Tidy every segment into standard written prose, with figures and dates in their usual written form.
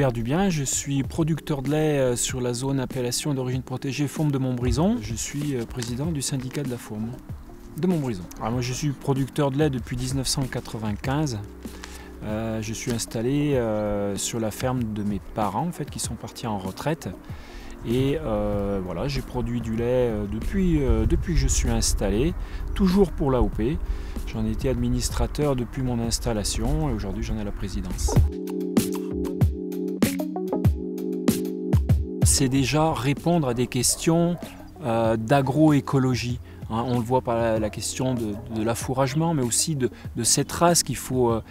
Robert Dubien, je suis producteur de lait sur la zone appellation d'origine protégée Fourme de Montbrison. Je suis président du syndicat de la Fourme de Montbrison. Alors moi je suis producteur de lait depuis 1995. Je suis installé sur la ferme de mes parents en fait, qui sont partis en retraite. Et voilà, j'ai produit du lait depuis que je suis installé, toujours pour l'AOP. J'en étais administrateur depuis mon installation et aujourd'hui j'en ai la présidence. C'est déjà répondre à des questions d'agroécologie. On le voit par la question de l'affouragement, mais aussi de cette race qu'il faut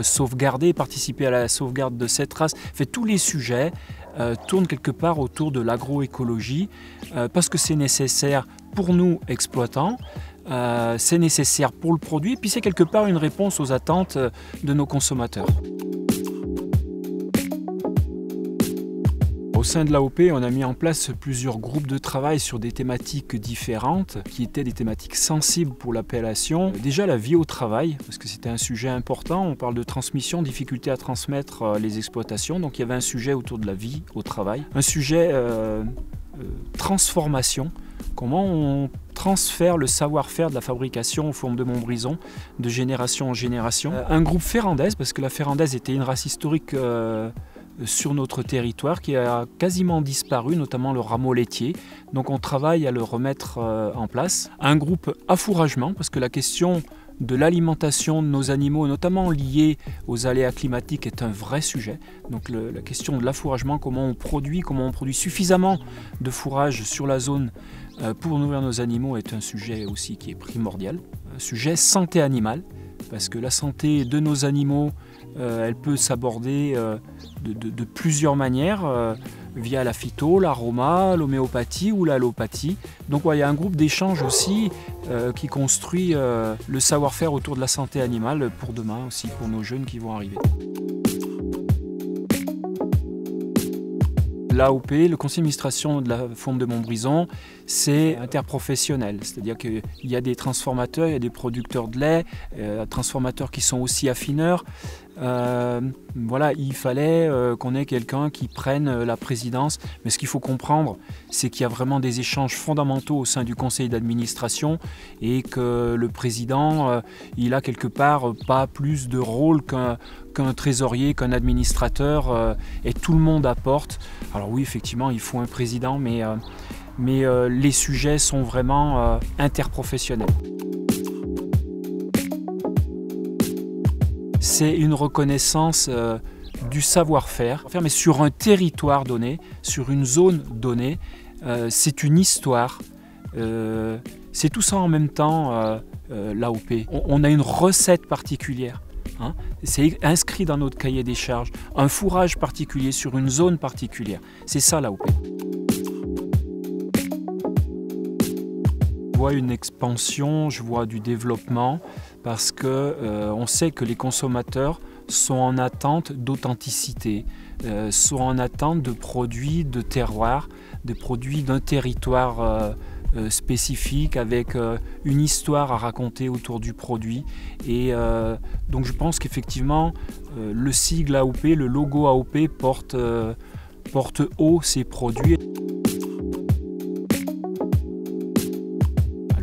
sauvegarder, participer à la sauvegarde de cette race. En fait, tous les sujets tournent quelque part autour de l'agroécologie parce que c'est nécessaire pour nous exploitants, c'est nécessaire pour le produit, puis c'est quelque part une réponse aux attentes de nos consommateurs. Au sein de l'AOP, on a mis en place plusieurs groupes de travail sur des thématiques différentes, qui étaient des thématiques sensibles pour l'appellation. Déjà la vie au travail, parce que c'était un sujet important. On parle de transmission, difficulté à transmettre les exploitations. Donc il y avait un sujet autour de la vie au travail. Un sujet transformation. Comment on transfère le savoir-faire de la fabrication aux Fourmes de Montbrison de génération en génération. Un groupe ferrandaise, parce que la ferrandaise était une race historique sur notre territoire qui a quasiment disparu, notamment le rameau laitier. Donc on travaille à le remettre en place. Un groupe affouragement, parce que la question de l'alimentation de nos animaux, notamment liée aux aléas climatiques, est un vrai sujet. Donc la question de l'affouragement, comment on produit suffisamment de fourrage sur la zone pour nourrir nos animaux, est un sujet aussi qui est primordial. Un sujet santé animale, parce que la santé de nos animaux, elle peut s'aborder de plusieurs manières, via la phyto, l'aroma, l'homéopathie ou l'allopathie. Donc il y a un groupe d'échange aussi qui construit le savoir-faire autour de la santé animale pour demain aussi, pour nos jeunes qui vont arriver. L'AOP, le conseil d'administration de la Fourme de Montbrison, c'est interprofessionnel. C'est-à-dire qu'il y a des transformateurs, il y a des producteurs de lait, transformateurs qui sont aussi affineurs. Voilà, il fallait qu'on ait quelqu'un qui prenne la présidence. Mais ce qu'il faut comprendre, c'est qu'il y a vraiment des échanges fondamentaux au sein du conseil d'administration et que le président, il a quelque part pas plus de rôle qu'un trésorier, qu'un administrateur, et tout le monde apporte. Alors oui, effectivement, il faut un président, mais les sujets sont vraiment interprofessionnels. C'est une reconnaissance du savoir-faire, mais sur un territoire donné, sur une zone donnée. C'est une histoire. C'est tout ça en même temps, l'AOP. On a une recette particulière. C'est inscrit dans notre cahier des charges. Un fourrage particulier sur une zone particulière. C'est ça l'AOP. Je vois une expansion, je vois du développement, parce qu'on sait que les consommateurs sont en attente d'authenticité, sont en attente de produits de terroir, de produits d'un territoire spécifique, avec une histoire à raconter autour du produit. Et donc je pense qu'effectivement le sigle AOP, le logo AOP porte haut ces produits.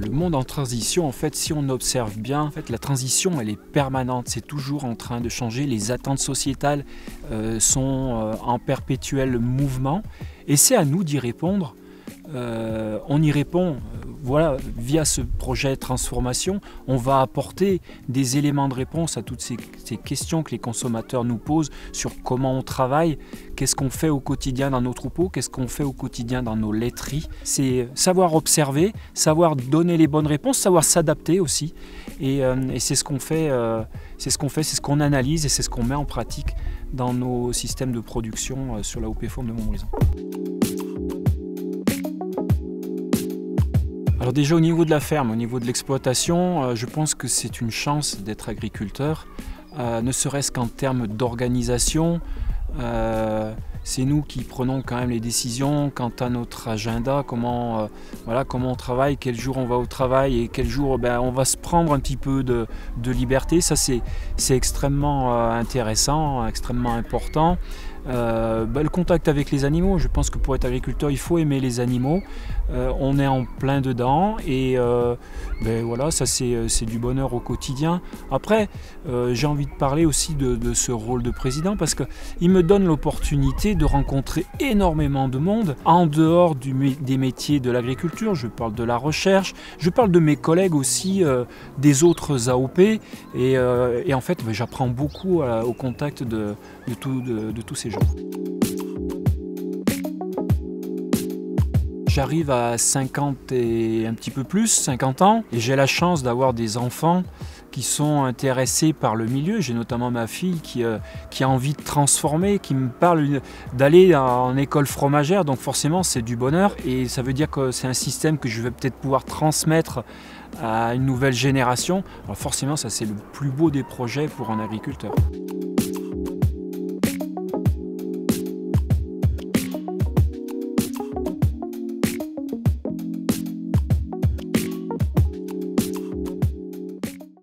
Le monde en transition, en fait, si on observe bien, en fait, la transition, elle est permanente. C'est toujours en train de changer. Les attentes sociétales sont en perpétuel mouvement. Et c'est à nous d'y répondre. On y répond voilà, via ce projet transformation. On va apporter des éléments de réponse à toutes ces questions que les consommateurs nous posent sur comment on travaille, qu'est-ce qu'on fait au quotidien dans nos troupeaux, qu'est-ce qu'on fait au quotidien dans nos laiteries. C'est savoir observer, savoir donner les bonnes réponses, savoir s'adapter aussi. Et c'est ce qu'on fait, c'est ce qu'on analyse et c'est ce qu'on met en pratique dans nos systèmes de production sur l'AOP Fourme de Montbrison. Alors déjà au niveau de la ferme, au niveau de l'exploitation, je pense que c'est une chance d'être agriculteur, ne serait-ce qu'en termes d'organisation. C'est nous qui prenons quand même les décisions quant à notre agenda, comment on travaille, quel jour on va au travail et quel jour on va se prendre un petit peu de liberté. Ça c'est extrêmement intéressant, extrêmement important. Le contact avec les animaux. Je pense que pour être agriculteur, il faut aimer les animaux. On est en plein dedans et voilà, ça c'est du bonheur au quotidien. Après, j'ai envie de parler aussi de ce rôle de président parce qu'il me donne l'opportunité de rencontrer énormément de monde en dehors des métiers de l'agriculture. Je parle de la recherche, je parle de mes collègues aussi des autres AOP et en fait j'apprends beaucoup au contact de tous ces gens. J'arrive à 50 et un petit peu plus, 50 ans, et j'ai la chance d'avoir des enfants qui sont intéressés par le milieu. J'ai notamment ma fille qui a envie de transformer, qui me parle d'aller en école fromagère, donc forcément c'est du bonheur et ça veut dire que c'est un système que je vais peut-être pouvoir transmettre à une nouvelle génération. Alors forcément ça c'est le plus beau des projets pour un agriculteur.